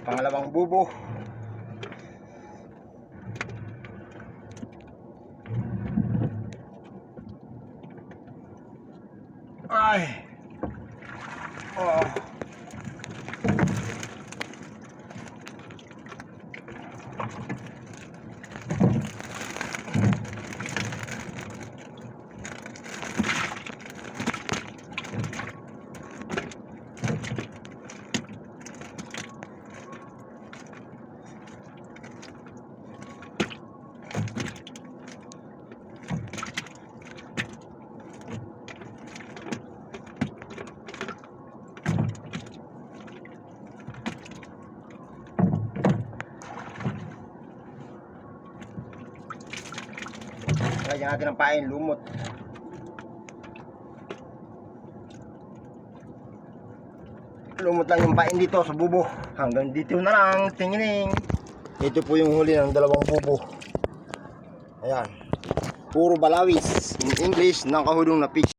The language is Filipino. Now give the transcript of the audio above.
Pangalawang bubo. Ay. Oh. Lagyan natin ng pain, lumot. Lumot lang yung pain dito sa bubo. Hanggang dito na lang, tingining. Ito po yung huli ng dalawang bubo. Ayan. Puro balawis. In English, nakahulong na fish.